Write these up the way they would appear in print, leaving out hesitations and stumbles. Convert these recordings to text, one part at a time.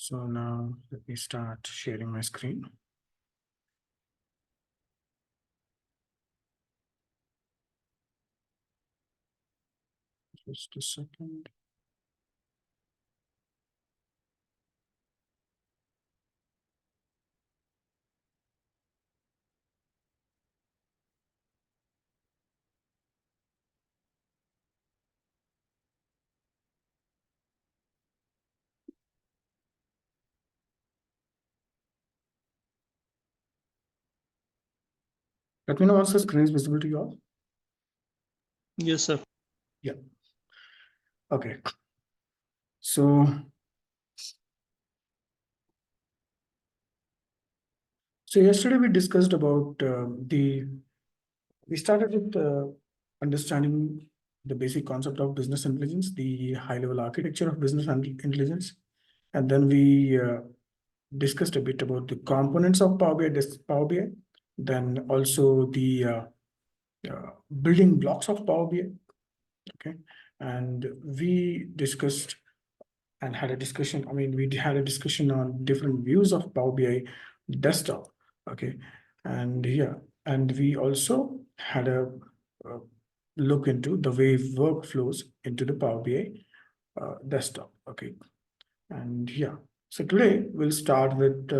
So now let me start sharing my screen. Just a second. Let me know once the screen is visible to you all. Yes, sir. Yeah. Okay. So yesterday we discussed about we started with understanding the basic concept of business intelligence, the high level architecture of business intelligence. And then we discussed a bit about the components of Power BI, then also the building blocks of Power BI. Okay. And we discussed and had a discussion. I mean, we had a discussion on different views of Power BI desktop. Okay. And yeah, and we also had a look into the way work flows into the Power BI desktop. Okay. And yeah, so today we'll start with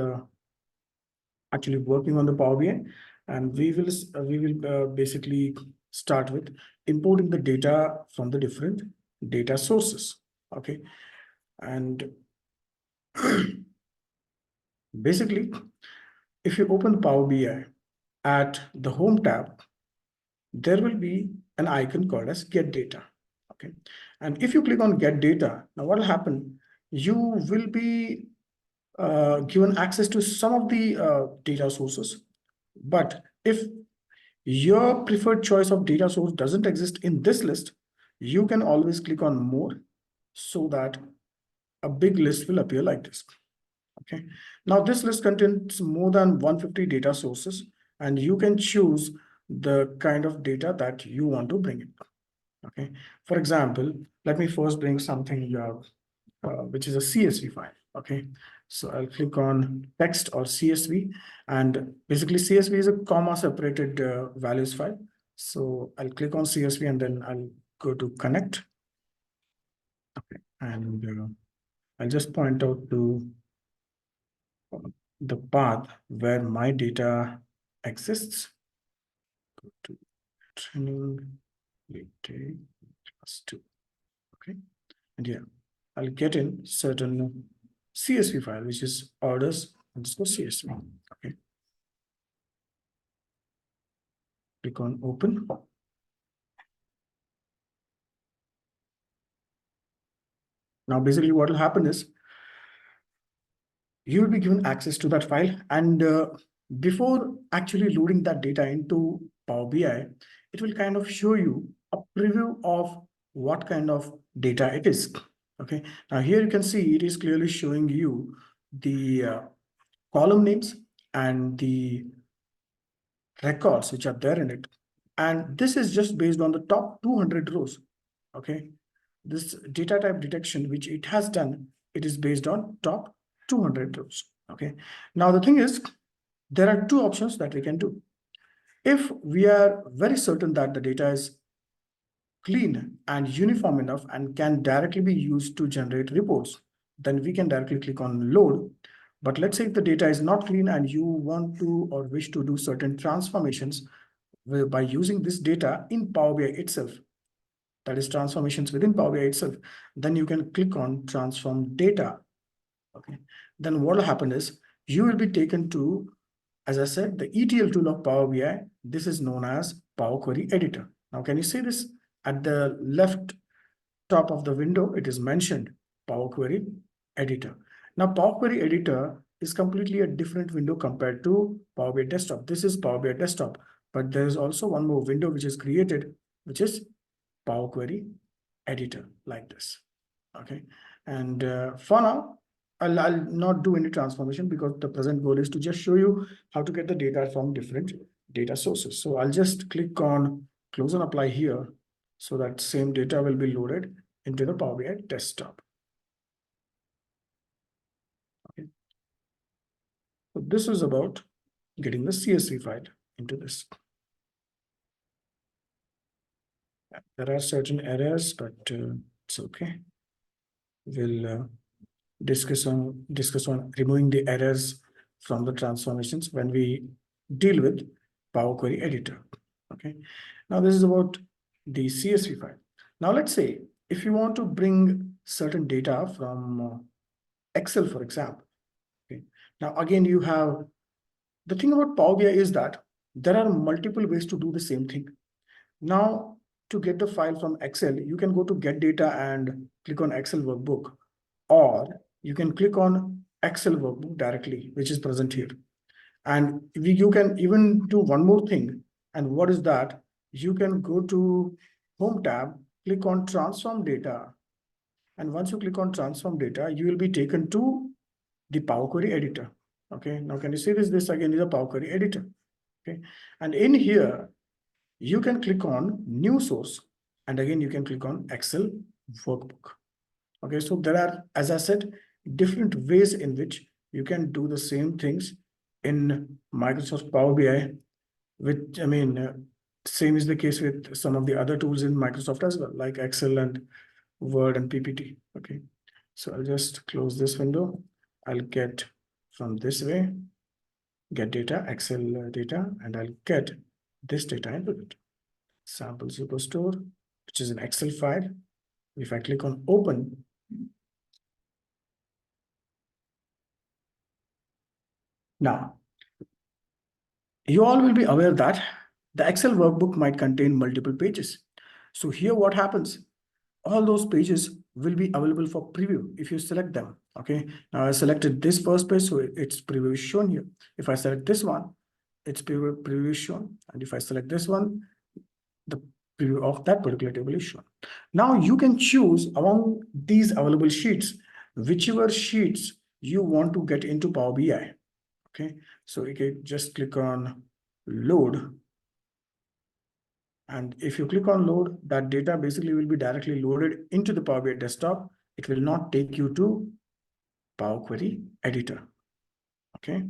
actually working on the Power BI, and we will basically start with importing the data from the different data sources. Okay, and basically, if you open Power BI at the Home tab, there will be an icon called as Get Data. Okay, and if you click on Get Data, now what will happen? You will be given access to some of the data sources, but if your preferred choice of data source doesn't exist in this list, you can always click on More so that a big list will appear like this. Okay. Now this list contains more than 150 data sources, and you can choose the kind of data that you want to bring in. Okay. For example, let me first bring something which is a CSV file. Okay. So I'll click on text or CSV, and basically CSV is a comma separated values file. So I'll click on CSV and then I'll go to connect. Okay. And I'll just point out to the path where my data exists. Go to training +2. Okay. And yeah, I'll get in certain CSV file, which is orders underscore CSV. Okay. Click on open. Now, basically what will happen is you will be given access to that file. And before actually loading that data into Power BI, it will kind of show you a preview of what kind of data it is. Okay. Now here you can see it is clearly showing you the column names and the records which are there in it. And this is just based on the top 200 rows. Okay. This data type detection, which it has done, it is based on top 200 rows. Okay. Now the thing is, there are two options that we can do. If we are very certain that the data is clean and uniform enough and can directly be used to generate reports, then we can directly click on load. But let's say if the data is not clean and you want to or wish to do certain transformations by using this data in Power BI itself, that is transformations within Power BI itself, then you can click on transform data. Okay. Then what will happen is you will be taken to, as I said, the ETL tool of Power BI. This is known as Power Query Editor. Now, can you see this at the left top of the window? It is mentioned Power Query Editor. Now, Power Query Editor is completely a different window compared to Power BI Desktop. This is Power BI Desktop, but there is also one more window which is created, which is Power Query Editor like this. Okay. And for now, I'll not do any transformation because the present goal is to just show you how to get the data from different data sources. So I'll just click on close and apply here so that same data will be loaded into the Power BI desktop. So this is about getting the CSV file into this. There are certain errors, but it's okay. We'll discuss on removing the errors from the transformations when we deal with Power Query Editor. Okay. Now this is about the CSV file. Now let's say if you want to bring certain data from Excel, for example. Okay. Now again, you have the thing about Power BI is that there are multiple ways to do the same thing. Now, to get the file from Excel, you can go to Get Data and click on Excel Workbook, or you can click on Excel Workbook directly, which is present here. And you can even do one more thing. And what is that? You can go to Home tab, click on Transform Data. And once you click on Transform Data, you will be taken to the Power Query Editor. Okay, now can you see this? This again is a Power Query Editor. Okay, and in here, you can click on New Source, and again, you can click on Excel Workbook. Okay, so there are, as I said, different ways in which you can do the same things in Microsoft Power BI, which, I mean, same is the case with some of the other tools in Microsoft as well, like Excel and Word and PPT. Okay, so I'll just close this window. I'll get from this way, get data, Excel data, and I'll get this data into it. Sample Superstore, which is an Excel file. If I click on Open, now you all will be aware that the Excel workbook might contain multiple pages. So here what happens? All those pages will be available for preview if you select them. Okay, now I selected this first page, so its preview is shown here. If I select this one, its preview is shown. And if I select this one, the preview of that particular table is shown. Now you can choose among these available sheets, whichever sheets you want to get into Power BI. Okay, so you can just click on load. And if you click on load, that data basically will be directly loaded into the Power BI desktop. It will not take you to Power Query Editor. Okay,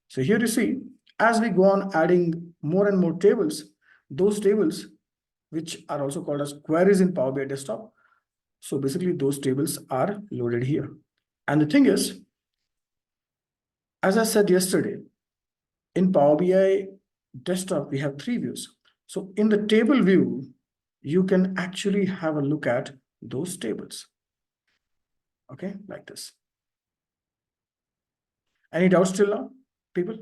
so here you see, as we go on adding more and more tables, those tables, which are also called as queries in Power BI desktop. So basically those tables are loaded here. And the thing is, as I said yesterday, in Power BI desktop, we have three views. So in the table view, you can actually have a look at those tables. Okay, like this. Any doubts till now, people?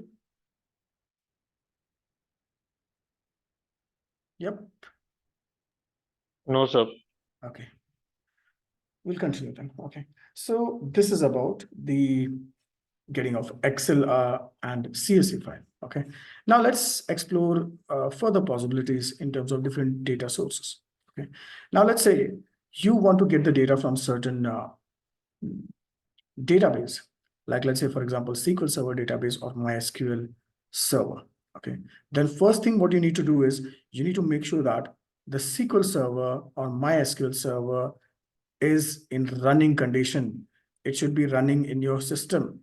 Yep. No, sir. Okay. We'll continue then. Okay. So this is about the getting of Excel and CSV file. Okay. Now let's explore further possibilities in terms of different data sources. Okay. Now let's say you want to get the data from certain database, like let's say, for example, SQL Server database or MySQL server. Okay. Then first thing what you need to do is you need to make sure that the SQL Server or MySQL server is in running condition. It should be running in your system.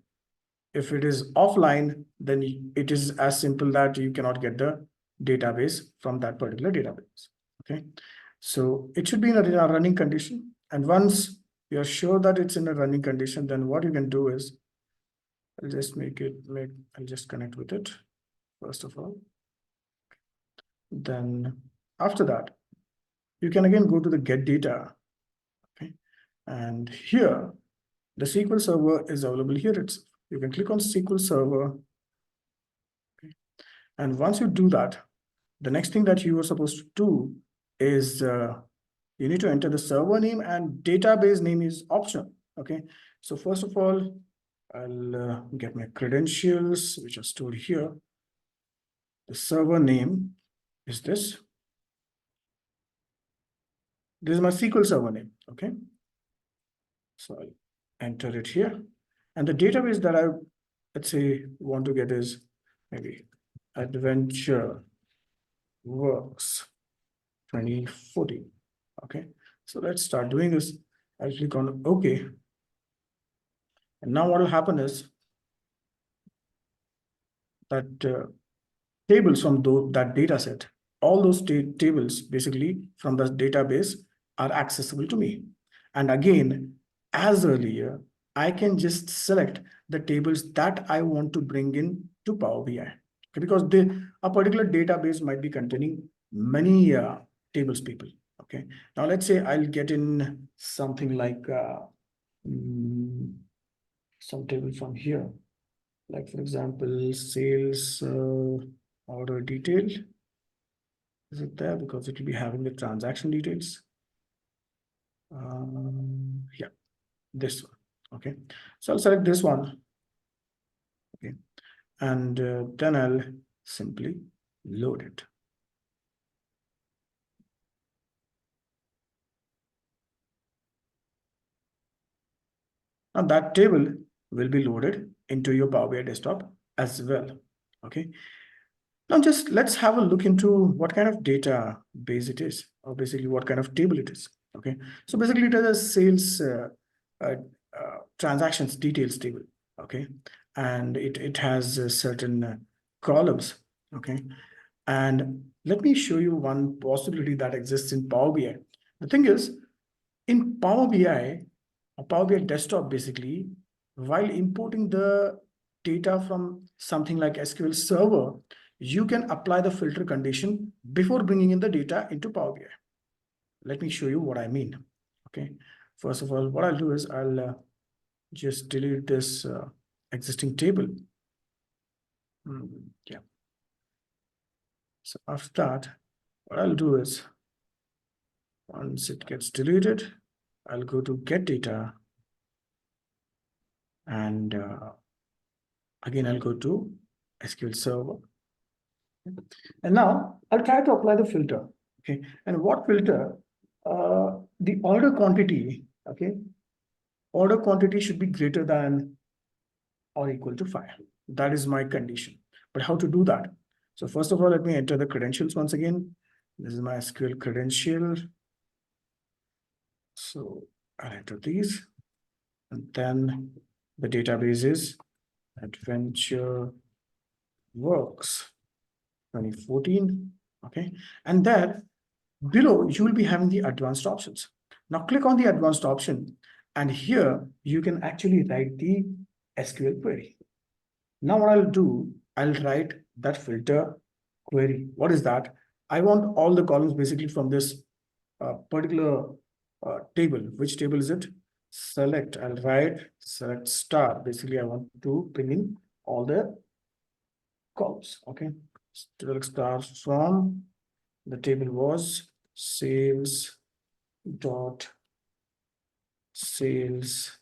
If it is offline, then it is as simple that you cannot get the database from that particular database. Okay, so it should be in a running condition. And once you're sure that it's in a running condition, then what you can do is, I'll just I'll just connect with it first of all. Then after that, you can again go to the get data. Okay, and here the SQL Server is available here. You can click on SQL Server. Okay. And once you do that, the next thing that you are supposed to do is you need to enter the server name, and database name is optional. Okay. So first of all, I'll get my credentials, which are stored here. The server name is this. This is my SQL Server name. Okay. So I'll enter it here. And the database that I, let's say, want to get is maybe Adventure Works 2014. Okay, so let's start doing this. I'll click on OK. And now what will happen is tables from that data set. All those tables basically from the database are accessible to me. And again, as earlier, I can just select the tables that I want to bring in to Power BI. Okay, because a particular database might be containing many tables people. Okay, now let's say I'll get in something like some table from here. Like for example, sales order detail. Is it there? Because it will be having the transaction details. Yeah, this one. Okay, so I'll select this one. Okay, and then I'll simply load it. Now that table will be loaded into your Power BI desktop as well. Okay. Now just let's have a look into what kind of database it is, or basically what kind of table it is. Okay. So basically it is a sales transactions details table. Okay. And it has certain columns. Okay. And let me show you one possibility that exists in Power BI. The thing is, in Power BI, a Power BI desktop, basically, while importing the data from something like SQL Server, you can apply the filter condition before bringing in the data into Power BI. Let me show you what I mean. Okay. First of all, what I'll do is I'll just delete this existing table. Yeah. So after that, what I'll do is once it gets deleted, I'll go to get data. And again, I'll go to SQL Server. And now I'll try to apply the filter. Okay. And what filter? The order quantity. Okay. Order quantity should be greater than or equal to 5. That is my condition. But how to do that? So first of all, let me enter the credentials once again. This is my SQL credential. So I'll enter these. And then the database is Adventure Works 2014. Okay. And there below, you will be having the advanced options. Now click on the advanced option, and here you can actually write the SQL query. Now what I'll do, I'll write that filter query. What is that? I want all the columns basically from this particular table. Which table is it? Select, I'll write select star. Basically, I want to bring in all the columns. Okay. Select star from the table was sales dot sales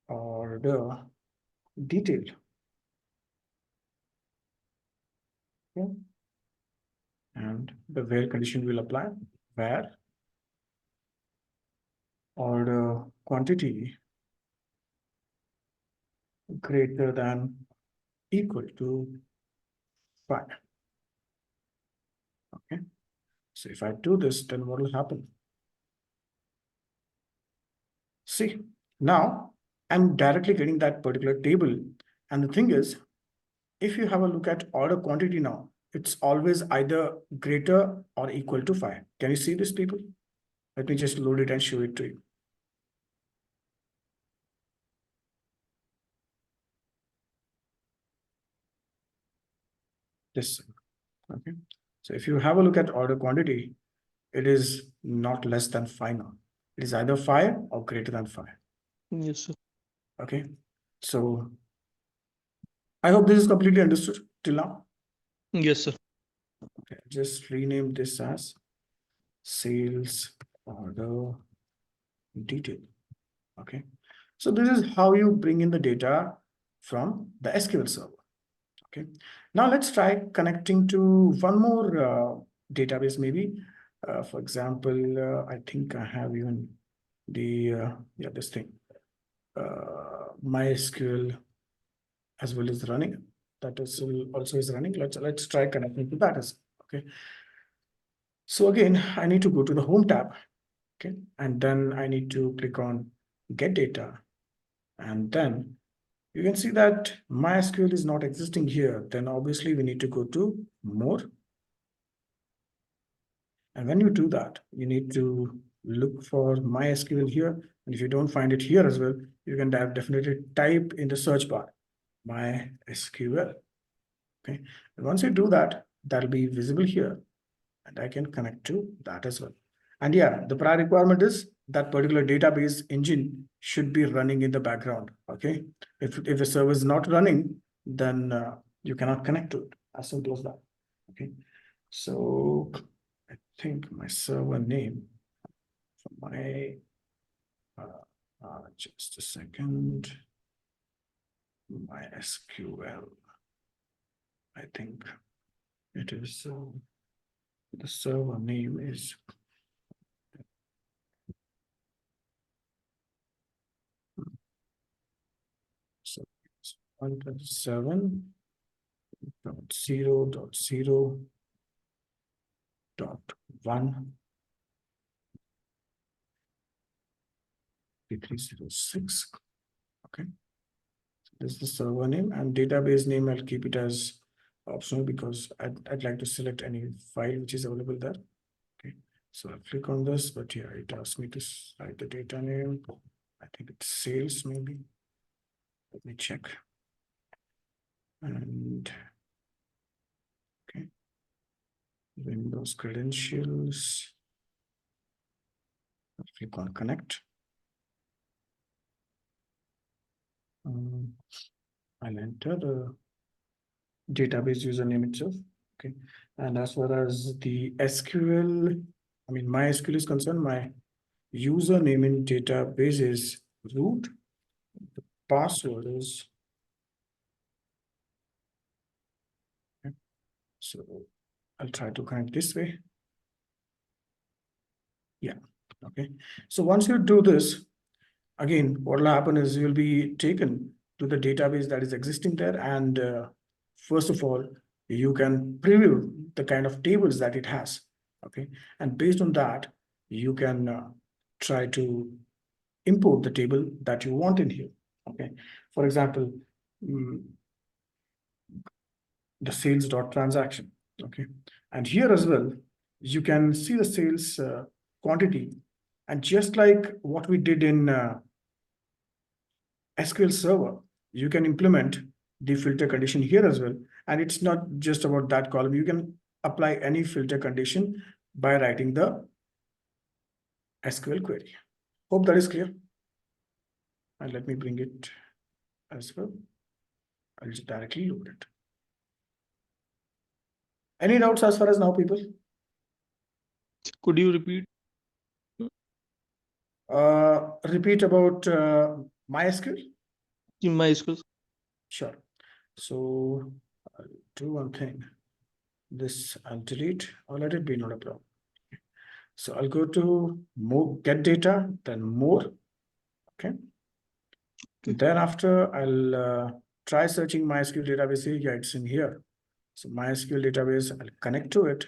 order detail. Okay. And the where condition will apply, where order quantity greater than equal to 5. Okay. So if I do this, then what will happen? See, now I'm directly getting that particular table. And the thing is, if you have a look at order quantity now, it's always either greater or equal to 5. Can you see this, people? Let me just load it and show it to you. This, okay. So if you have a look at order quantity, it is not less than 5 now. It is either 5 or greater than 5. Yes, sir. Okay. So I hope this is completely understood till now. Yes, sir. Okay. Just rename this as sales order detail. Okay. So this is how you bring in the data from the SQL server. Okay. Now let's try connecting to one more database maybe. For example, I think I have even the, this thing. MySQL as well as running. That is also is running. Let's try connecting to that as okay. So again, I need to go to the home tab. Okay, and then I need to click on get data, and then you can see that MySQL is not existing here. Then obviously we need to go to more. And when you do that, you need to look for MySQL here. And if you don't find it here as well, you can definitely type in the search bar, MySQL. Okay. And once you do that, that'll be visible here. And I can connect to that as well. And yeah, the prior requirement is that particular database engine should be running in the background. Okay. If the server is not running, then you cannot connect to it. As simple as that. Okay. So I think my server name for my just a second. MySQL. I think it is the server name is so 127.0.0.1 306. Okay, so this is the server name, and database name I'll keep it as optional because I'd like to select any file which is available there. Okay, so I'll click on this, but yeah, it asks me to write the data name. I think it's sales maybe. Let me check. And okay, Windows credentials. I'll click on connect. I'll enter the database username itself. Okay, and as far as the SQL, I mean MySQL is concerned, my username in database is root. The password is okay. So I'll try to connect this way. Yeah. Okay. So once you do this, again, what will happen is you'll be taken to the database that is existing there. And first of all, you can preview the kind of tables that it has. Okay. And based on that, you can try to import the table that you want in here. Okay. For example, the sales.transaction. Okay. And here as well, you can see the sales quantity. And just like what we did in SQL Server, you can implement the filter condition here as well. And it's not just about that column. You can apply any filter condition by writing the SQL query. Hope that is clear. And let me bring it as well. I'll just directly load it. Any doubts as far as now, people? Could you repeat? Repeat about MySQL? In MySQL. Sure. So I'll do one thing. This I'll delete or let it be, not a problem. So I'll go to more, get data, then more. Okay. Then after I'll try searching MySQL database. Yeah, it's in here. So MySQL database, I'll connect to it.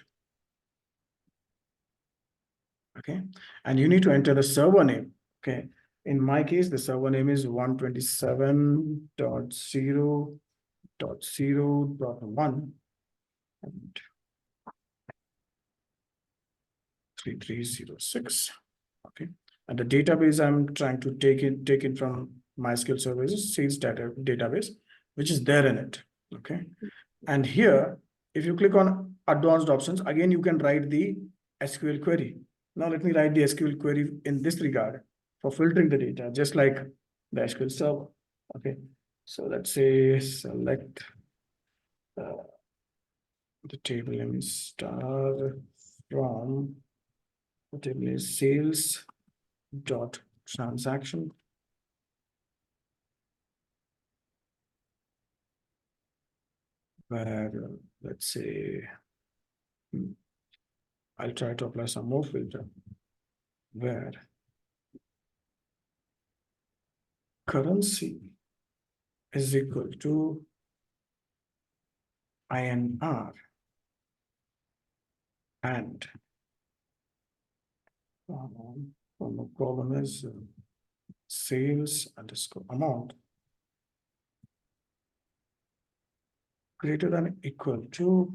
Okay. And you need to enter the server name. Okay. In my case, the server name is 127.0.0.1 and 3306. Okay. And the database I'm trying to take it from MySQL services, sales database, which is there in it. Okay. And here, if you click on advanced options, again, you can write the SQL query. Now let me write the SQL query in this regard for filtering the data, just like the SQL server. Okay. So let's say select the table name is star from the table is sales dot transaction. Where let's say I'll try to apply some more filter where currency is equal to INR and the column is sales underscore amount greater than equal to.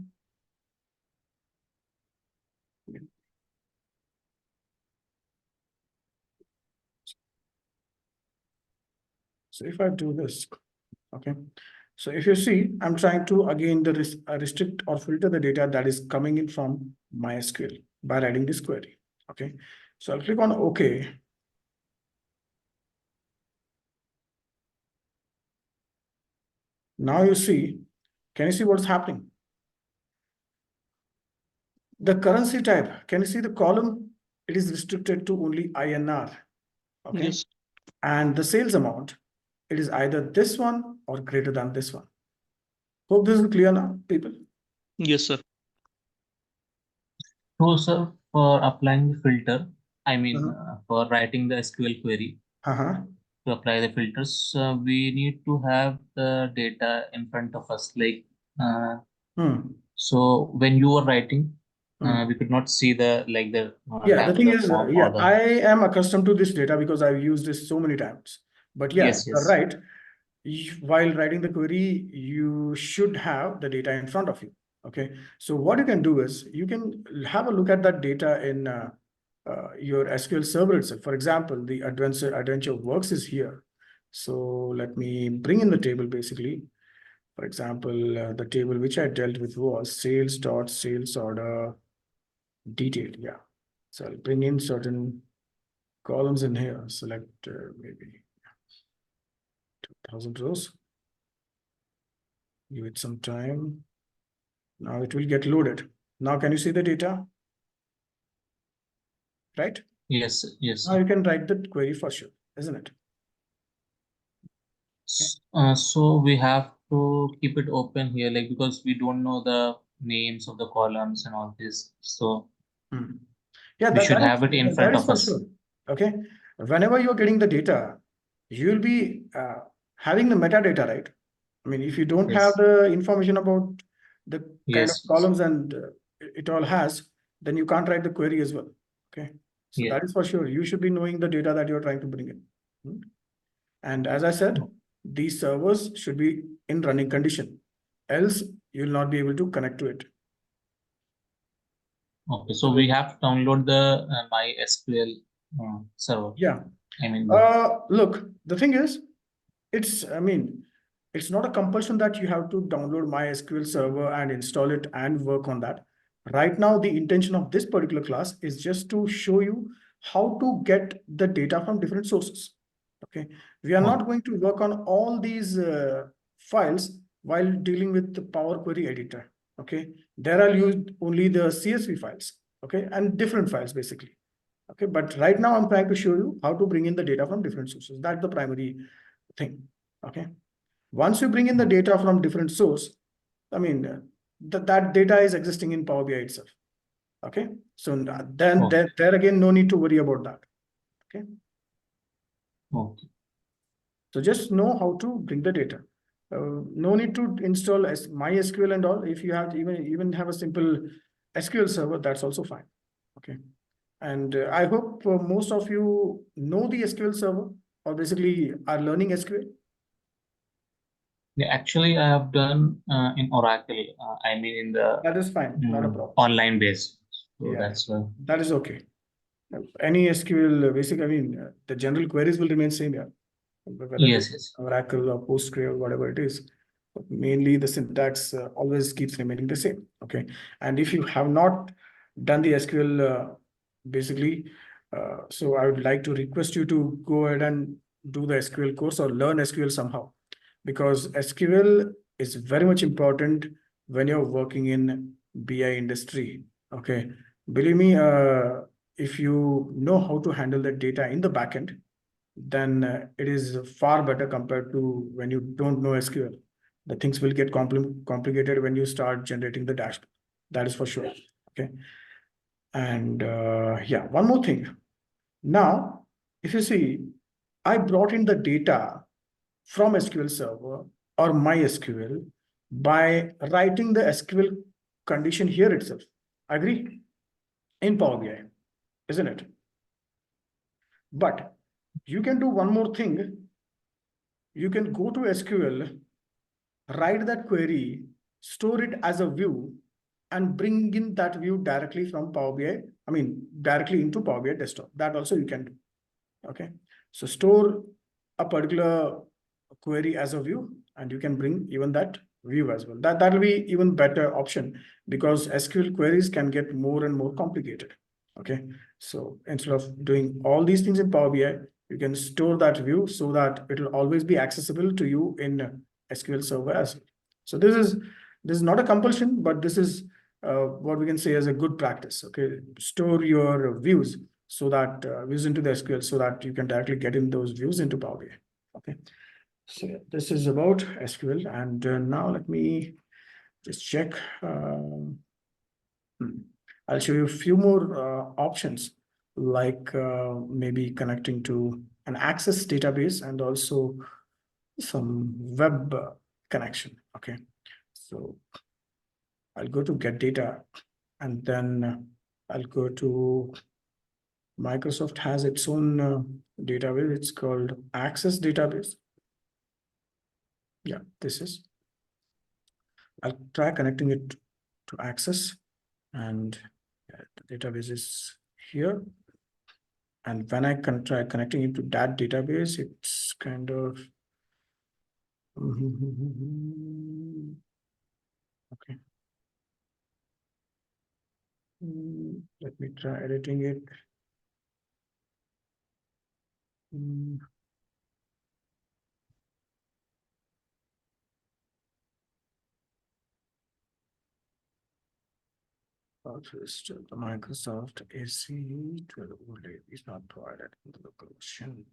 So if I do this, okay. So if you see, I'm trying to again restrict or filter the data that is coming in from MySQL by writing this query. Okay. So I'll click on OK. Now you see, can you see what's happening? The currency type, can you see the column? It is restricted to only INR. Okay. Yes. And the sales amount, it is either this one or greater than this one. Hope this is clear now, people. Yes, sir. So, sir, for applying the filter, I mean, Uh-huh. for writing the SQL query, Uh-huh. to apply the filters, we need to have the data in front of us. Like, so when you were writing, we could not see the Yeah, the thing is, form yeah, or the. I am accustomed to this data because I've used this so many times. But yeah, Yes, you're yes. right. While writing the query, you should have the data in front of you. Okay. So what you can do is you can have a look at that data in your SQL server itself. For example, the Adventure Works is here. So let me bring in the table basically. For example, the table which I dealt with was sales order detail. Yeah. So I'll bring in certain columns in here. Select maybe 2000 rows. Give it some time. Now it will get loaded. Now can you see the data? Right? Yes, yes. Now you can write the query for sure, isn't it? So we have to keep it open here, like, because we don't know the names of the columns and all this. So Yeah, we should have it in that front is of for us. sure. Okay. Whenever you're getting the data, you'll be having the metadata, right? I mean, if you don't have Yes. the information about the kind of Yes. columns and it all has, then you can't write the query as well. Okay. So Yeah. that is for sure. You should be knowing the data that you're trying to bring in. And as I said, these servers should be in running condition. Else, you'll not be able to connect to it. Okay, so we have to download the MySQL server. Yeah. I mean, Look, the thing is, it's not a compulsion that you have to download MySQL server and install it and work on that. Right now, the intention of this particular class is just to show you how to get the data from different sources. Okay. We are not going to work on all these files while dealing with the Power Query editor. Okay. There I'll use only the CSV files. Okay. And different files basically. Okay, but right now I'm trying to show you how to bring in the data from different sources. That's the primary thing. Okay. Once you bring in the data from different source, I mean, that data is existing in Power BI itself. Okay. So then there again, no need to worry about that. Okay. okay. So just know how to bring the data. No need to install MySQL and all. If you have even have a simple SQL server, that's also fine. Okay. And I hope most of you know the SQL server or basically are learning SQL. Yeah, actually, I have done in Oracle. I mean, in the That is fine, not a problem. online base. So Yeah, that's that is okay. Any SQL basic, the general queries will remain same here. Whether yes, it's yes. Oracle or PostgreSQL or whatever it is. But mainly the syntax always keeps remaining the same. Okay. And if you have not done the SQL basically, so I would like to request you to go ahead and do the SQL course or learn SQL somehow, because SQL is very much important when you're working in BI industry. Okay. Believe me, if you know how to handle the data in the backend, then it is far better compared to when you don't know SQL. The things will get complicated when you start generating the dashboard. That is for sure. Okay. And yeah, one more thing. Now, if you see, I brought in the data from SQL Server or MySQL by writing the SQL condition here itself. Agree? In Power BI, isn't it? But you can do one more thing. You can go to SQL, write that query store it as a view and bring in that view directly from Power BI, directly into Power BI desktop. That also you can do. Okay, so store a particular query as a view, and you can bring even that view as well. That will be even better option, because SQL queries can get more and more complicated. Okay, so instead of doing all these things in Power BI, you can store that view so that it will always be accessible to you in SQL Server as well. So this is not a compulsion, but this is what we can say as a good practice. Okay, store your views so that views into the SQL, so that you can directly get in those views into Power BI. Okay, so yeah, this is about SQL, and now let me just check. I'll show you a few more options, like maybe connecting to an Access database and also some web connection. Okay, so I'll go to Get Data, and then I'll go to Microsoft has its own database. It's called Access database. Yeah, this is. I'll try connecting it to Access, and the database is here. And when I can try connecting it to that database, it's kind of okay. Let me try editing it. The Microsoft AC12 is not provided in the local version.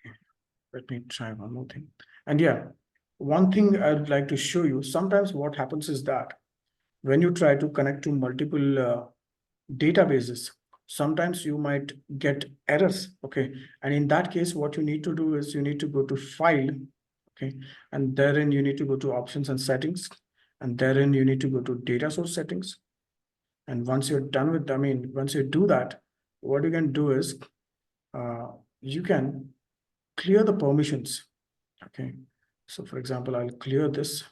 Okay. Let me try one more thing. And yeah, one thing I'd like to show you, sometimes what happens is that when you try to connect to multiple databases, sometimes you might get errors. Okay, and in that case, what you need to do is you need to go to File, okay, and therein you need to go to Options and Settings, and therein you need to go to Data Source Settings. And once you're done with, once you do that, what you can do is you can clear the permissions. Okay, so for example, I'll clear this.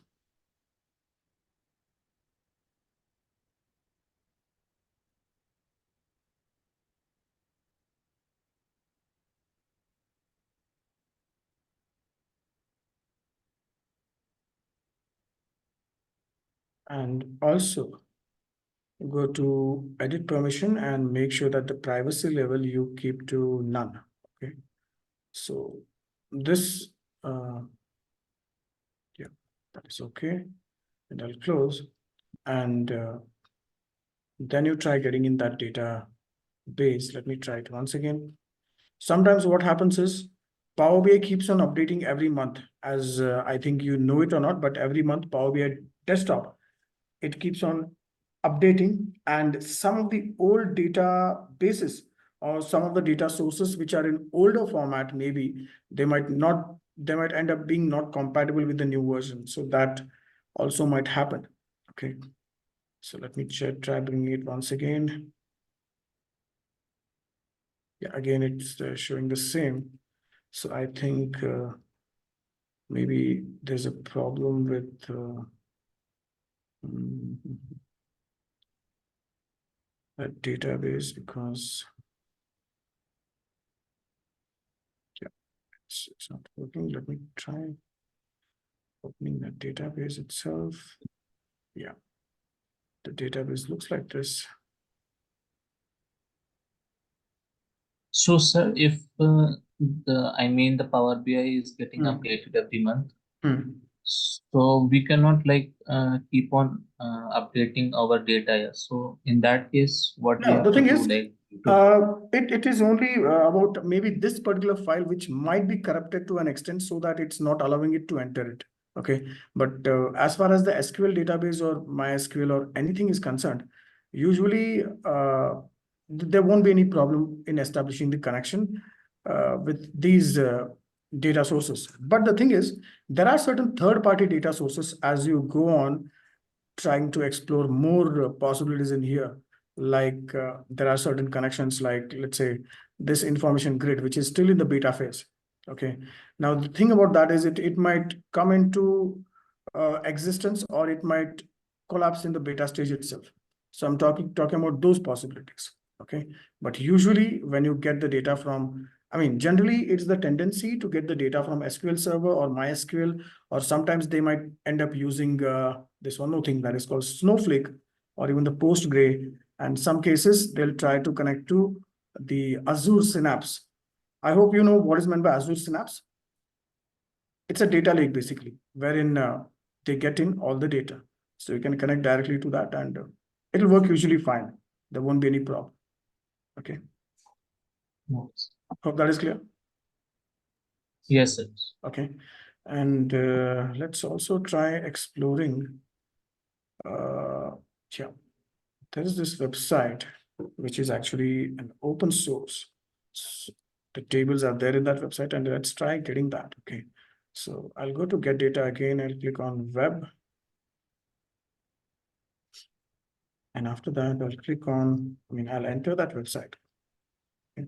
And also go to edit permission and make sure that the privacy level you keep to none. Okay, so this yeah, that is okay, and I'll close, and then you try getting in that database. Let me try it once again. Sometimes what happens is Power BI keeps on updating every month, as I think you know it or not, but every month Power BI desktop, it keeps on updating, and some of the old databases or some of the data sources which are in older format, maybe they might end up being not compatible with the new version. So that also might happen. Okay, so let me try bringing it once again. Yeah, again, it's showing the same. So I think maybe there's a problem with that database, because yeah, it's not working. Let me try opening the database itself. Yeah, the database looks like this. So, sir, if the Power BI is getting updated every month, so we cannot keep on updating our data. So in that case, what we have the thing to is, do, it is only about maybe this particular file which might be corrupted to an extent so that it's not allowing it to enter it. Okay, but as far as the SQL database or MySQL or anything is concerned, usually there won't be any problem in establishing the connection with these data sources. But the thing is, there are certain third-party data sources as you go on trying to explore more possibilities in here. Like there are certain connections, like let's say this information grid, which is still in the beta phase. Okay, now the thing about that is it might come into existence, or it might collapse in the beta stage itself. So I'm talking about those possibilities. Okay, but usually when you get the data from, I mean, generally it's the tendency to get the data from SQL Server or MySQL, or sometimes they might end up using this one more thing that is called Snowflake, or even the Postgre. And some cases they'll try to connect to the Azure Synapse. I hope you know what is meant by Azure Synapse. It's a data lake basically, wherein they get in all the data. So you can connect directly to that, and it'll work usually fine. There won't be any problem. Okay. Yes. Hope that is clear. Yes, sir. Okay. And let's also try exploring. Yeah, there is this website which is actually an open source. So the tables are there in that website, and let's try getting that. Okay. So I'll go to get data again. I'll click on web. And after that, I'll click on, I'll enter that website. Okay.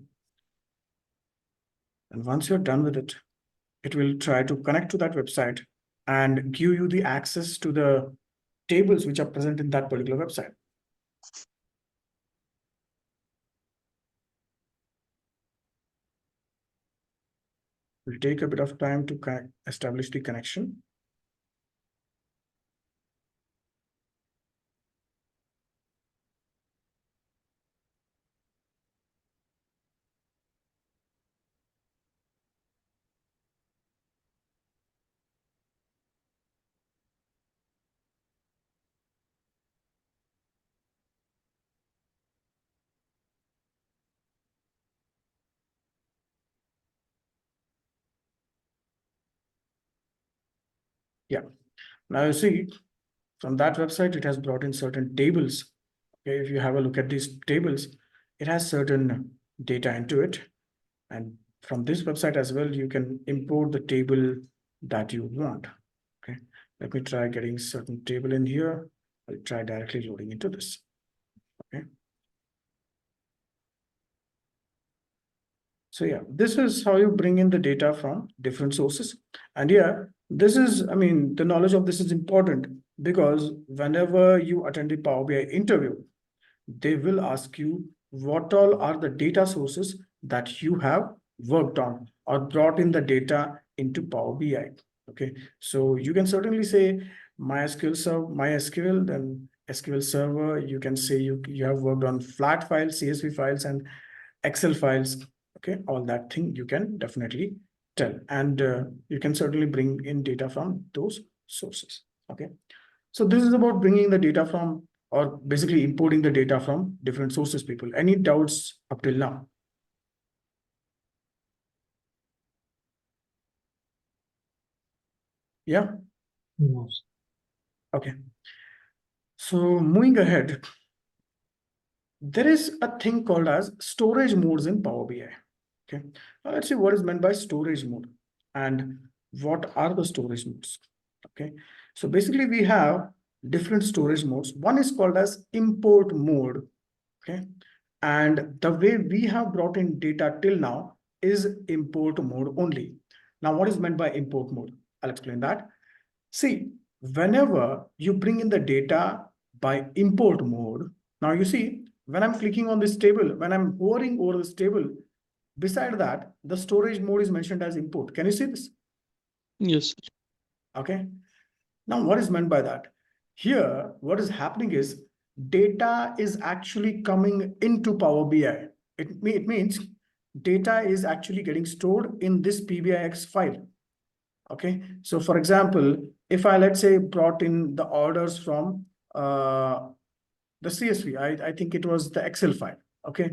And once you're done with it, it will try to connect to that website and give you the access to the tables which are present in that particular website. It will take a bit of time to establish the connection. Yeah. Now you see, from that website, it has brought in certain tables. Okay, if you have a look at these tables, it has certain data into it. And from this website as well, you can import the table that you want. Okay, let me try getting certain table in here. I'll try directly loading into this. Okay. So yeah, this is how you bring in the data from different sources. And yeah, this is, the knowledge of this is important, because whenever you attend the Power BI interview, they will ask you what all are the data sources that you have worked on or brought in the data into Power BI. Okay, so you can certainly say MySQL, then SQL Server. You can say you have worked on flat files, CSV files, and Excel files. Okay, all that thing you can definitely tell, and you can certainly bring in data from those sources. Okay, so this is about bringing the data from, or basically importing the data from different sources. People, any doubts up till now? Yeah. No. Okay. So moving ahead, there is a thing called as storage modes in Power BI. Okay, now let's see what is meant by storage mode and what are the storage modes. Okay, so basically we have different storage modes. One is called as import mode. Okay, and the way we have brought in data till now is import mode only. Now, what is meant by import mode? I'll explain that. See, whenever you bring in the data by import mode, now you see, when I'm clicking on this table, when I'm hovering over this table, beside that, the storage mode is mentioned as import. Can you see this? Yes, sir. Okay. Now, what is meant by that? Here, what is happening is data is actually coming into Power BI. It means data is actually getting stored in this PBIX file. Okay. So for example, if I, let's say, brought in the orders from the CSV, I think it was the Excel file. Okay.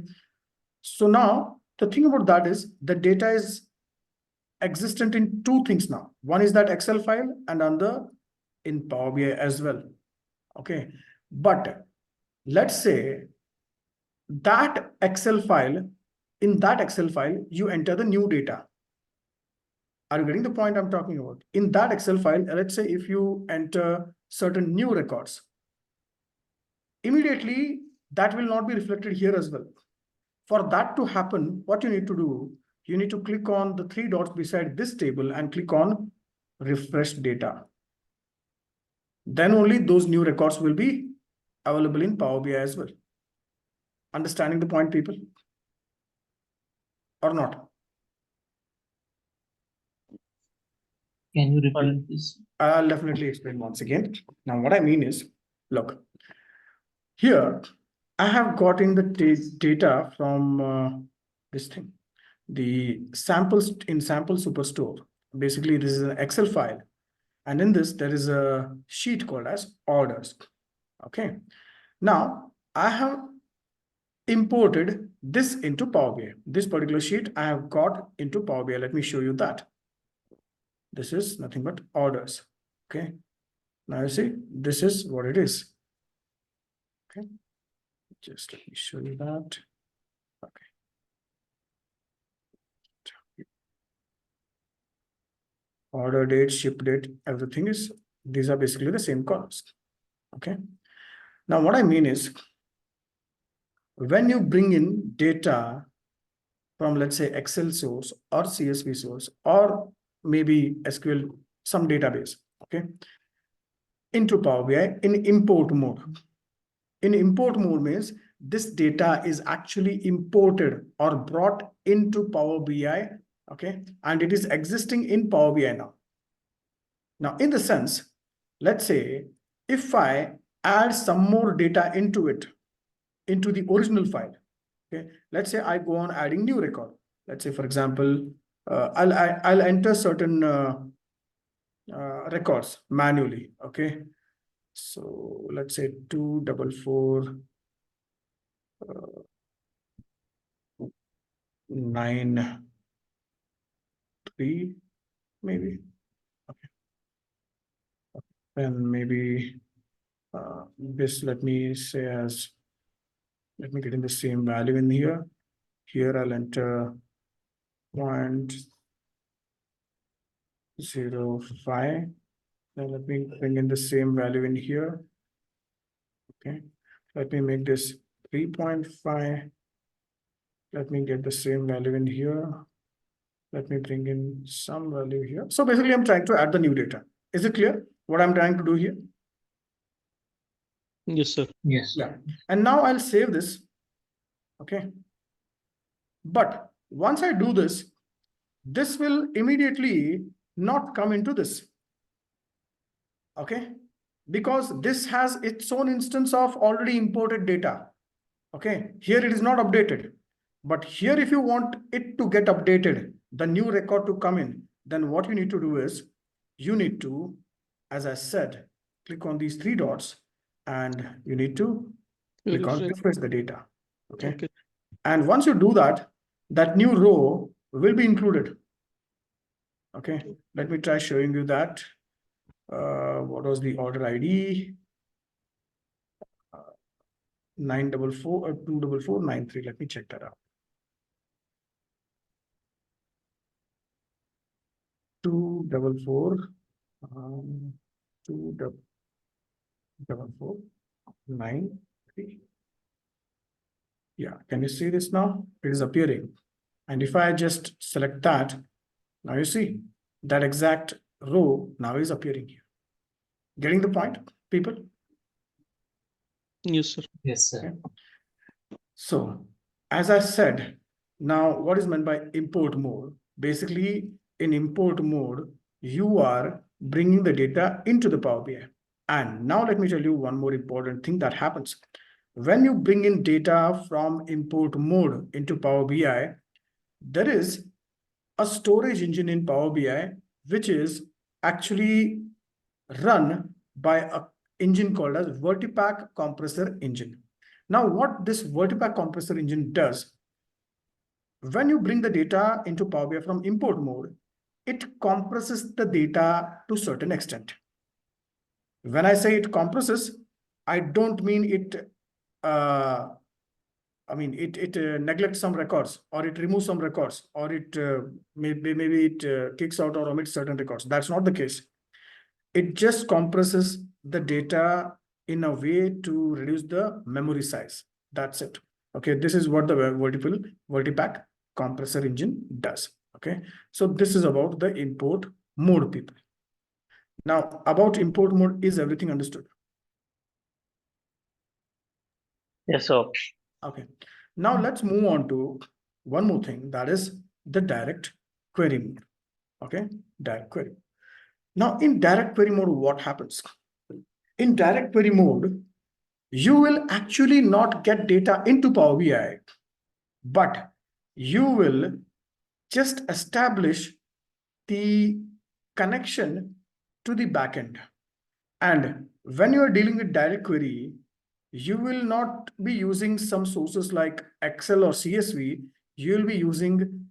So now the thing about that is the data is existent in two things now. One is that Excel file, and another in Power BI as well. Okay. But let's say that Excel file, in that Excel file, you enter the new data. Are you getting the point I'm talking about? In that Excel file, let's say if you enter certain new records, immediately that will not be reflected here as well. For that to happen, what you need to do, you need to click on the three dots beside this table and click on refresh data. then only those new records will be available in Power BI as well. Understanding the point, people? Or not? Can you repeat this? I'll definitely explain once again. Now, what I mean is, look, here I have gotten the data from this thing, the samples in Sample Superstore. Basically, this is an Excel file. And in this, there is a sheet called as orders. Okay. Now, I have imported this into Power BI. This particular sheet I have got into Power BI. Let me show you that. This is nothing but orders. Okay. Now you see, this is what it is. Okay. Just let me show you that. Okay. Order date, ship date, everything is, these are basically the same columns. Okay. Now what I mean is, when you bring in data from, let's say, Excel source or CSV source, or maybe SQL, some database, okay, into Power BI in import mode. In import mode means this data is actually imported or brought into Power BI, okay, and it is existing in Power BI now. Now, in the sense, let's say, if I add some more data into it, into the original file, okay, let's say I go on adding new record. Let's say, for example, I'll enter certain records manually, okay. So let's say 244 93 maybe. Okay. And maybe this, let me say as, let me get in the same value in here. Here I'll enter 0.05. Now let me bring in the same value in here. Okay. Let me make this 3.5. Let me get the same value in here. Let me bring in some value here. So basically, I'm trying to add the new data. Is it clear what I'm trying to do here? Yes, sir. Yes. Yeah. And now I'll save this. Okay. But once I do this, this will immediately not come into this. Okay. Because this has its own instance of already imported data. Okay. Here it is not updated. But here, if you want it to get updated, the new record to come in, then what you need to do is, you need to, as I said, click on these three dots and you need to click on refresh the data. Okay. Okay. And once you do that, that new row will be included. Okay. Let me try showing you that. What was the order ID? 944 or 24493. Let me check that out. 244 24493. Yeah, can you see this now? It is appearing. And if I just select that, now you see that exact row now is appearing here. Getting the point, people? Yes, sir. Yes, sir. Okay. So, as I said, now what is meant by import mode? Basically, in import mode, you are bringing the data into the Power BI. And now let me tell you one more important thing that happens. When you bring in data from import mode into Power BI, there is a storage engine in Power BI, which is actually run by an engine called as Vertipack Compressor Engine. Now, what this Vertipack Compressor Engine does, when you bring the data into Power BI from import mode, it compresses the data to a certain extent. When I say it compresses, I don't mean it neglects some records, or it removes some records, or it maybe it kicks out or omits certain records. That's not the case. It just compresses the data in a way to reduce the memory size. That's it. Okay, this is what the Vertipack Compressor Engine does. Okay, so this is about the import mode, people. Now, about import mode, is everything understood? Yes, sir. Okay. Now let's move on to one more thing, that is the direct query mode. Okay, direct query. Now, in direct query mode, what happens? In direct query mode, you will actually not get data into Power BI, but you will just establish the connection to the backend. And when you are dealing with direct query, you will not be using some sources like Excel or CSV. You will be using,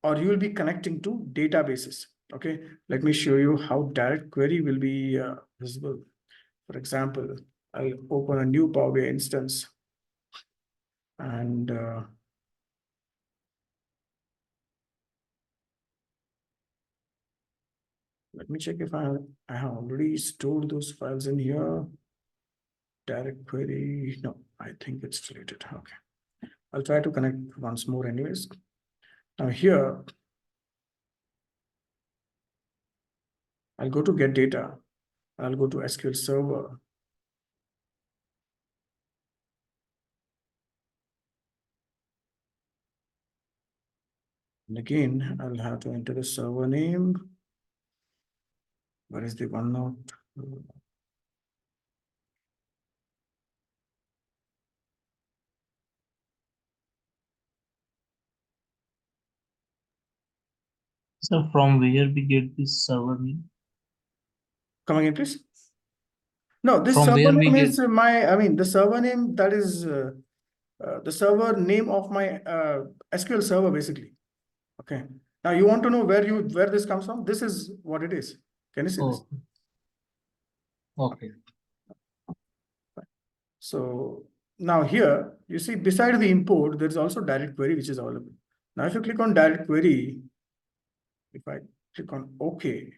or you will be connecting to databases. Okay, let me show you how direct query will be visible. For example, I'll open a new Power BI instance and let me check if I have already stored those files in here. Direct query, no, I think it's deleted. Okay, I'll try to connect once more anyways. Now here, I'll go to get data. I'll go to SQL Server. And again, I'll have to enter the server name. Where is the OneNote? So from where we get this server name? Come again, please. No, this From server where we name get- is the server name that is the server name of my SQL server, basically. Okay. Now you want to know where this comes from? This is what it is. Can you see this? Oh, okay. So now here, you see beside the import, there is also direct query, which is available. Now, if you click on direct query, if I click on OK,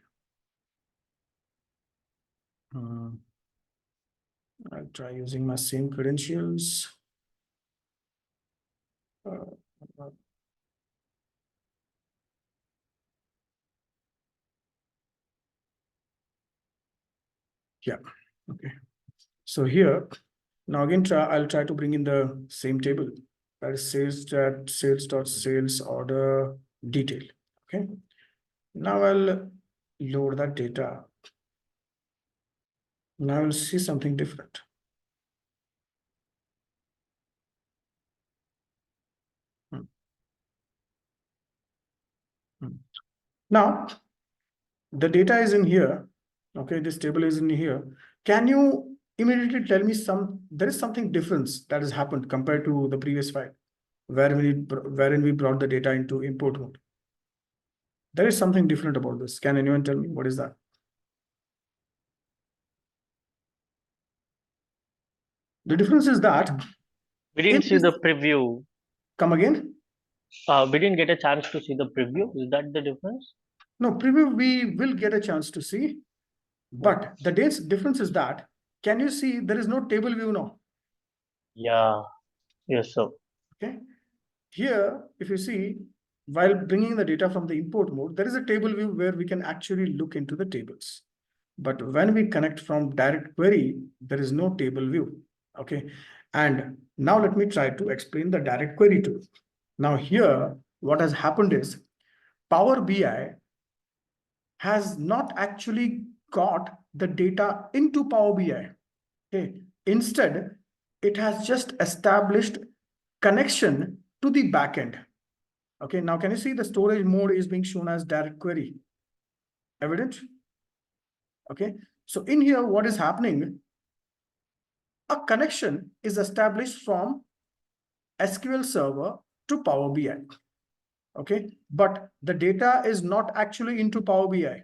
I'll try using my same credentials. Yeah, okay. So here, now again, I'll try to bring in the same table. That is sales order detail. Okay. Now I'll load that data. Now I'll see something different. Now, the data is in here. Okay, this table is in here. Can you immediately tell me there is something different that has happened compared to the previous file, wherein we brought the data into import mode? There is something different about this. Can anyone tell me what is that? The difference is that We didn't if see the this- preview. Come again? We didn't get a chance to see the preview. Is that the difference? No, preview we will get a chance to see, but the difference is that, can you see there is no table view now? Yeah. Yes, sir. Okay. Here, if you see, while bringing the data from the import mode, there is a table view where we can actually look into the tables. But when we connect from direct query, there is no table view. Okay. And now let me try to explain the direct query tool. Now here, what has happened is Power BI has not actually got the data into Power BI. Okay. Instead, it has just established connection to the backend. Okay, now can you see the storage mode is being shown as direct query? Evident? Okay, so in here, what is happening? A connection is established from SQL Server to Power BI. Okay, but the data is not actually into Power BI.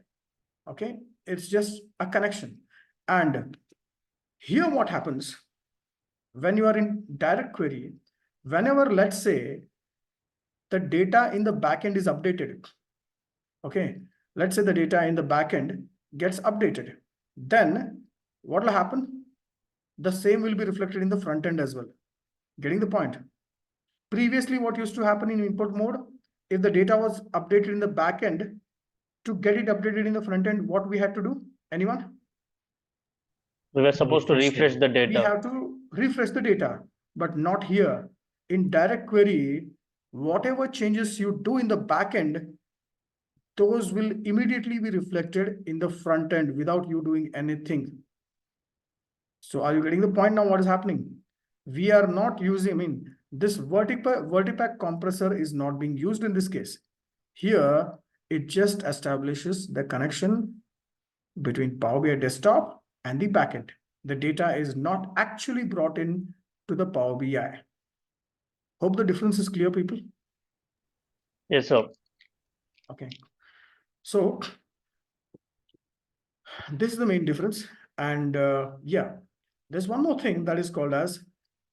Okay, it's just a connection. And here what happens when you are in direct query, whenever, let's say, the data in the backend is updated. Okay, let's say the data in the backend gets updated. Then what will happen? The same will be reflected in the front end as well. Getting the point? Previously, what used to happen in input mode, if the data was updated in the backend to get it updated in the front end, what we had to do? Anyone? We were supposed to refresh the We data. have to refresh the data, but not here. In direct query, whatever changes you do in the back end, those will immediately be reflected in the front end without you doing anything. So are you getting the point now? What is happening? We are not using, I mean, this Vertipack compressor is not being used in this case. Here, it just establishes the connection between Power BI desktop and the backend. The data is not actually brought in to the Power BI. Hope the difference is clear, people. Yes, sir. Okay. So this is the main difference. And yeah, there's one more thing that is called as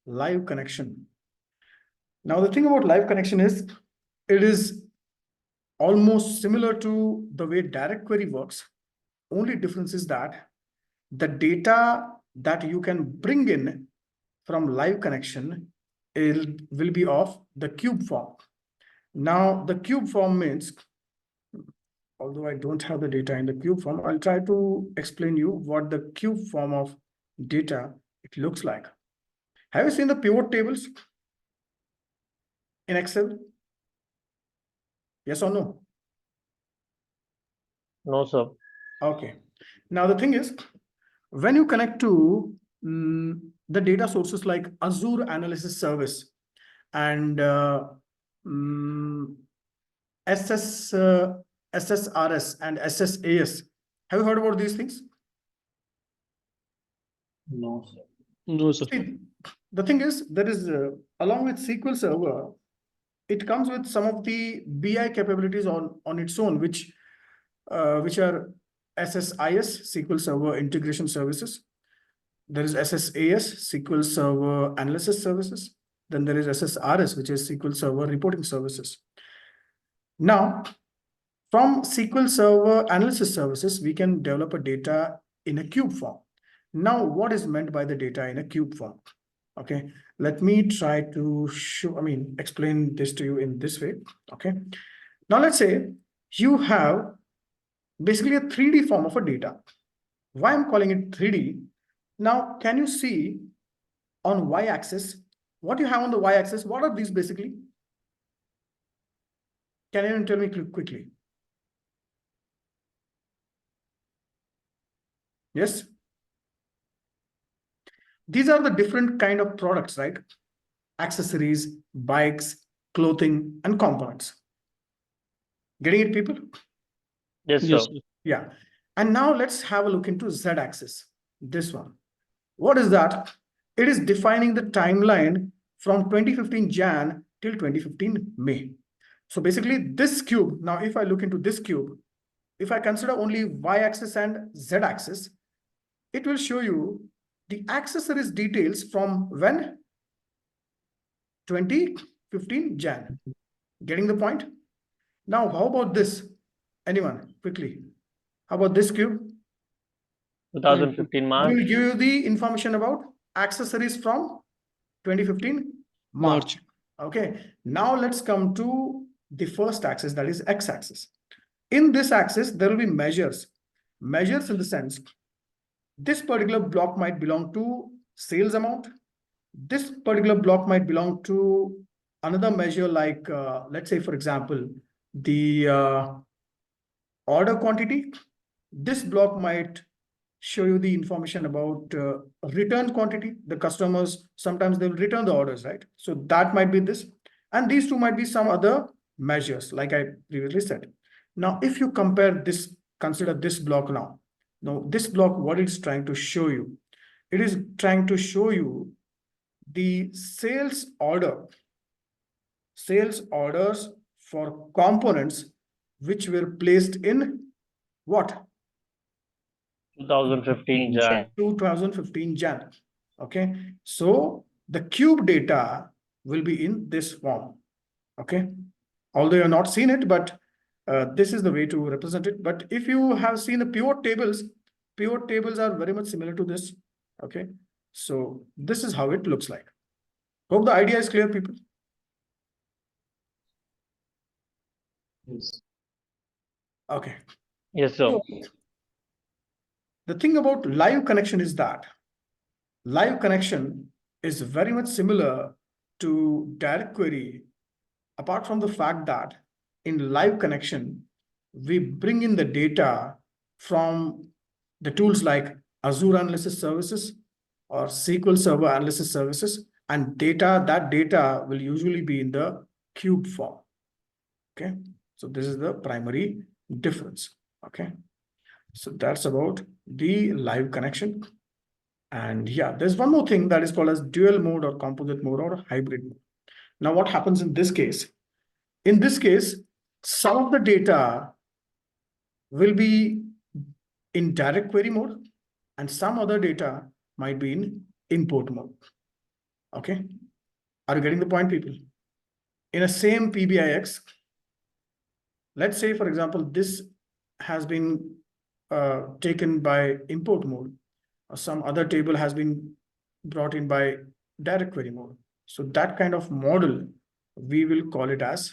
live connection. Now, the thing about live connection is it is almost similar to the way direct query works. Only difference is that the data that you can bring in from live connection will be of the cube form. Now, the cube form means, although I don't have the data in the cube form, I'll try to explain you what the cube form of data it looks like. Have you seen the pivot tables in Excel? Yes or no? No, sir. Okay. Now, the thing is, when you connect to the data sources like Azure Analysis Service and SSRS and SSAS, have you heard about these things? No, sir. No, sir. See, the thing is, there is along with SQL Server, it comes with some of the BI capabilities on its own, which are SSIS, SQL Server Integration Services. There is SSAS, SQL Server Analysis Services. Then there is SSRS, which is SQL Server Reporting Services. Now, from SQL Server Analysis Services, we can develop a data in a cube form. Now, what is meant by the data in a cube form? Okay, let me try to explain this to you in this way. Okay, now let's say you have basically a 3D form of a data. Why I'm calling it 3D? Now, can you see on y-axis, what you have on the y-axis? What are these basically? Can anyone tell me quickly? Yes? These are the different kind of products, right? Accessories, bikes, clothing, and components. Getting it, people? Yes, sir. Yes, sir. Yeah. And now let's have a look into z-axis, this one. What is that? It is defining the timeline from 2015 Jan till 2015 May. So basically this cube, now if I look into this cube, if I consider only y-axis and z-axis, it will show you the accessories details from when? 2015 Jan. Getting the point? Now, how about this? Anyone, quickly. How about this cube? 2015 It March. will give you the information about accessories from 2015 March. Okay, now let's come to the first axis, that is x-axis. In this axis, there will be measures. Measures in the sense, this particular block might belong to sales amount. This particular block might belong to another measure like, let's say, for example, the order quantity. This block might show you the information about return quantity. The customers, sometimes they'll return the orders, right? So that might be this. And these two might be some other measures, like I previously said. Now, if you compare this, consider this block now. Now, this block, what it's trying to show you? It is trying to show you the sales orders for components which were placed in what? 2015 Jan. 2015 Jan. Okay, so the cube data will be in this form. Okay, although you're not seen it, but this is the way to represent it. But if you have seen the pivot tables are very much similar to this. Okay, so this is how it looks like. Hope the idea is clear, people. Yes. Okay, Yes, sir. So the thing about live connection is that live connection is very much similar to direct query, apart from the fact that in live connection, we bring in the data from the tools like Azure Analysis Services or SQL Server Analysis Services, and that data will usually be in the cube form. Okay, so this is the primary difference. Okay, so that's about the live connection. And yeah, there's one more thing that is called as dual mode or composite mode or hybrid mode. Now, what happens in this case? In this case, some of the data will be in direct query mode and some other data might be in import mode. Okay, are you getting the point, people? In a same PBIX, let's say, for example, this has been taken by import mode, or some other table has been brought in by direct query mode. So that kind of model, we will call it as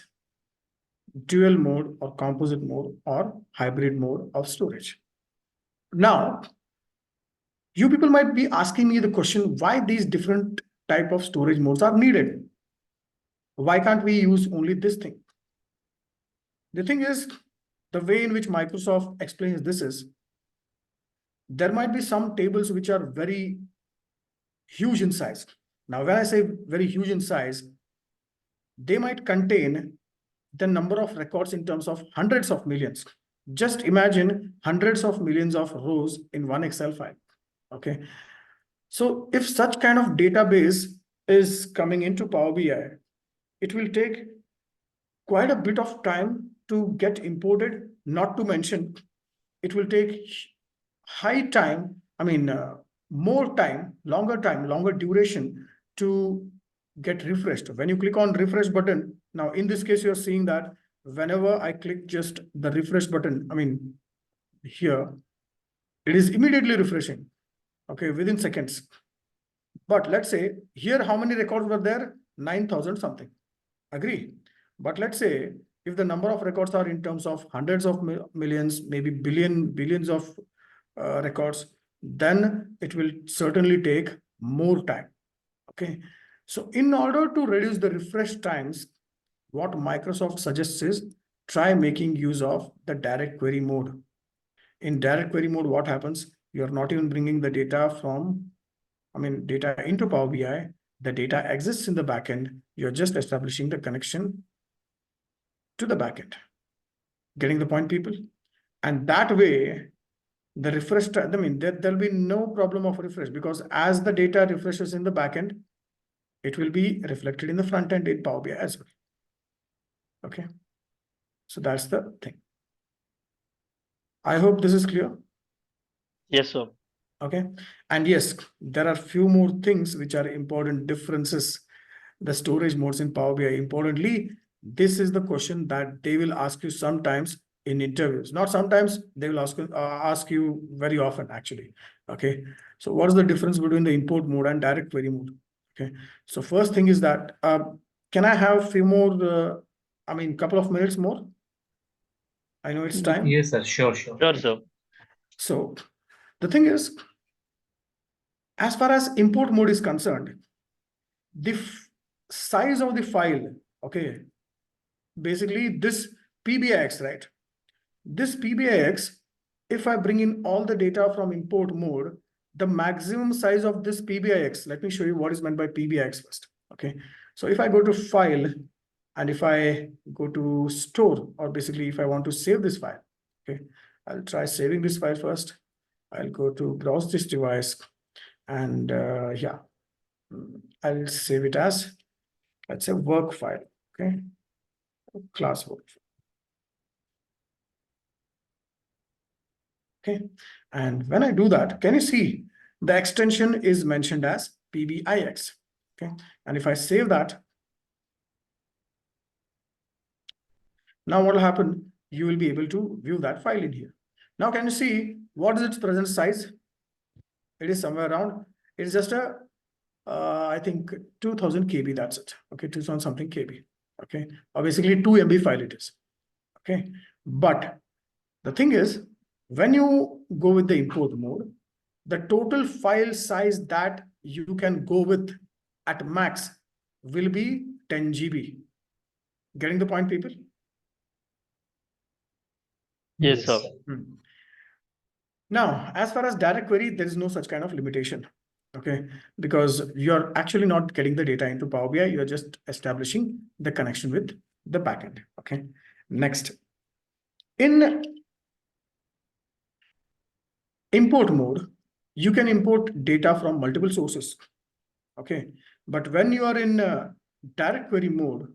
dual mode or composite mode or hybrid mode of storage. Now, you people might be asking me the question, why these different type of storage modes are needed? Why can't we use only this thing? The thing is, the way in which Microsoft explains this is, there might be some tables which are very huge in size. Now, when I say very huge in size, they might contain the number of records in terms of hundreds of millions. Just imagine hundreds of millions of rows in one Excel file. Okay. So if such kind of database is coming into Power BI, it will take quite a bit of time to get imported, not to mention it will take high time, more time, longer duration to get refreshed. When you click on refresh button, now in this case, you're seeing that whenever I click just the refresh button, here, it is immediately refreshing, okay, within seconds. But let's say here, how many records were there? 9,000 something. Agree. But let's say if the number of records are in terms of hundreds of millions, maybe billions of records, then it will certainly take more time. Okay. So in order to reduce the refresh times, what Microsoft suggests is try making use of the direct query mode. In direct query mode, what happens? You're not even bringing the data data into Power BI. The data exists in the backend. You're just establishing the connection to the backend. Getting the point, people? And that way, the refresh, there'll be no problem of refresh, because as the data refreshes in the backend, it will be reflected in the front end in Power BI as well. Okay. So that's the thing. I hope this is clear. Yes, sir. Okay. And yes, there are few more things which are important differences, the storage modes in Power BI. Importantly, this is the question that they will ask you sometimes in interviews. Not sometimes, they will ask you very often, actually. Okay. So what is the difference between the import mode and direct query mode? Okay. So first thing is that, can I have a few more, couple of minutes more? I know it's time. Yes, sir. Sure. Sure, sir. So the thing is, as far as import mode is concerned, the size of the file, okay, basically this PBIX, right? This PBIX, if I bring in all the data from import mode, the maximum size of this PBIX, let me show you what is meant by PBIX first. Okay, so if I go to file and if I go to store, or basically if I want to save this file, okay, I'll try saving this file first. I'll go to browse this device and yeah, I'll save it as, let's say, work file. Okay, class work. Okay, and when I do that, can you see the extension is mentioned as PBIX? Okay, and if I save that, now what will happen? You will be able to view that file in here. Now, can you see what is its present size? It is somewhere around, it's just a, I think 2000 KB, that's it. Okay, 2000 something KB. Okay, or basically 2 MB file it is. Okay, but the thing is, When you go with the import mode, the total file size that you can go with at max will be 10 GB. Getting the point, people? Yes, sir. Hmm. Now, as far as direct query, there is no such kind of limitation. Okay, because you're actually not getting the data into Power BI, you're just establishing the connection with the backend. Okay, next. In import mode, you can import data from multiple sources. Okay, but when you are in direct query mode,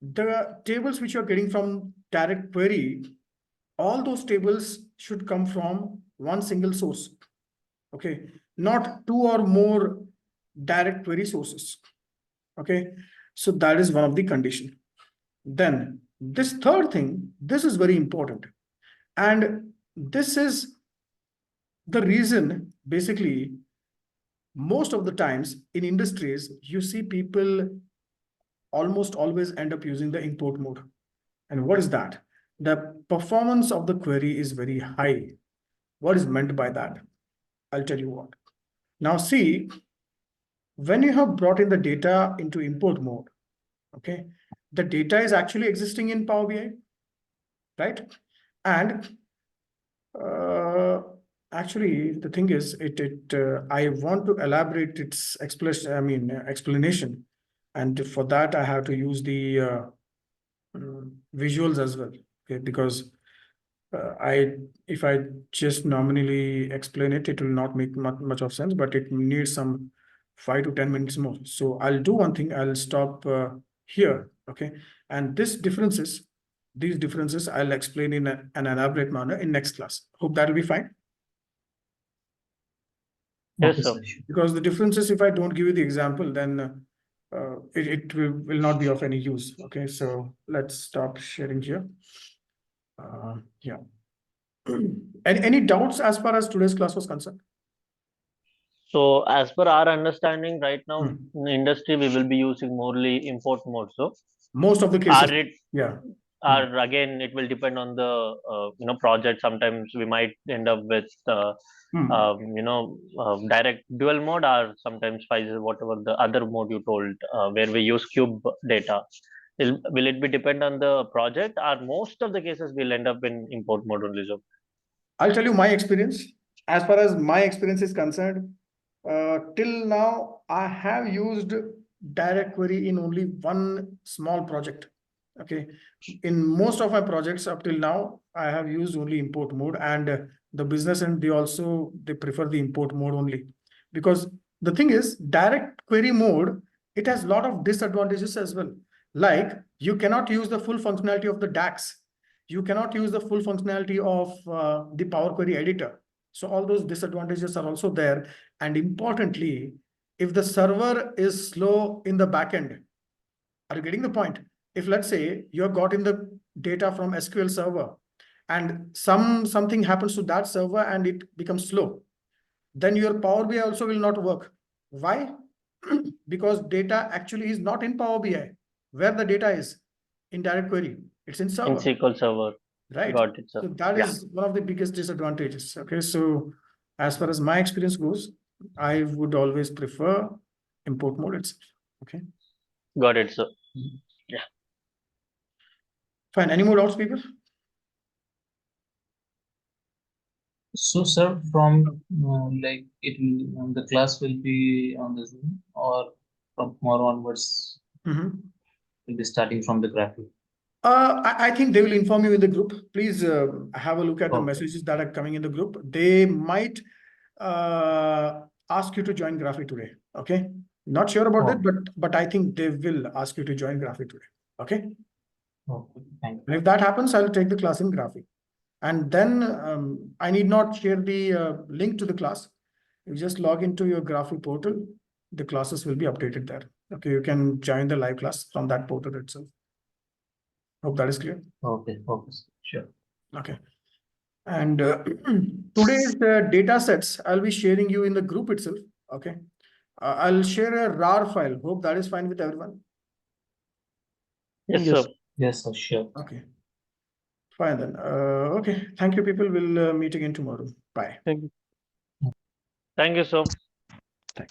the tables which you're getting from direct query, all those tables should come from one single source. Okay, not two or more direct query sources. Okay, so that is one of the condition. Then this third thing, this is very important, and this is the reason basically most of the times in industries you see people almost always end up using the import mode. And what is that? The performance of the query is very high. What is meant by that? I'll tell you what. Now see, when you have brought in the data into import mode, okay, the data is actually existing in Power BI, right? And actually, the thing is, I want to elaborate its explanation, and for that I have to use the visuals as well, okay? Because if I just nominally explain it, it will not make much of sense, but it needs some 5 to 10 minutes more. So I'll do one thing. I'll stop here, okay? And these differences I'll explain in an elaborate manner in next class. Hope that'll be fine. Yes, Okay, sir. sir, sure. Because the differences, if I don't give you the example, then it will not be of any use. Okay, so let's stop sharing here. Yeah. Any doubts as far as today's class was concerned? So as per our understanding right now, Hmm. in the industry, we will be using morely import mode. So Most of the cases, are it yeah. are again, it will depend on the project. Sometimes we might end up with direct dual mode, or sometimes whatever the other mode you told, where we use cube data. Will it be depend on the project, or most of the cases will end up in import mode only? So I'll tell you my experience. As far as my experience is concerned, till now, I have used direct query in only one small project. Okay. In most of my projects up till now, I have used only import mode, and the business and they prefer the import mode only. Because the thing is, direct query mode, it has a lot of disadvantages as well. Like you cannot use the full functionality of the DAX. You cannot use the full functionality of the Power Query editor. So all those disadvantages are also there. And importantly, if the server is slow in the backend, are you getting the point? If let's say you have got in the data from SQL server and something happens to that server and it becomes slow, then your Power BI also will not work. Why? Because data actually is not in Power BI. Where the data is? In direct query. It's in in server. SQL Server, Right. got it, sir. So that is one of the biggest disadvantages. Okay. So as far as my experience goes, I would always prefer import mode itself. Okay. Got it, sir. Fine. Any more doubts, people? So, sir, from the class will be on the Zoom, or from tomorrow onwards, Mm-hmm. we'll be starting from the graphic. I think they will inform you in the group. Please have a look at the Okay. messages that are coming in the group. They might ask you to join Graphic today. Okay. Not sure about that, but I think they will ask you to join Graphic today. Okay. Okay, thank you. And if that happens, I'll take the class in Graphic. And then I need not share the link to the class. You just log into your Graphic portal. The classes will be updated there. Okay. You can join the live class from that portal itself. Hope that is clear. Okay, sure. Okay. And today's data sets, I'll be sharing you in the group itself. Okay. I'll share a RAR file. Hope that is fine with everyone. Yes, Yes. sir. Yes, sir, sure. Okay. Fine then. Okay. Thank you, people. We'll meet again tomorrow. Bye. Thank you. Thank you so. Thank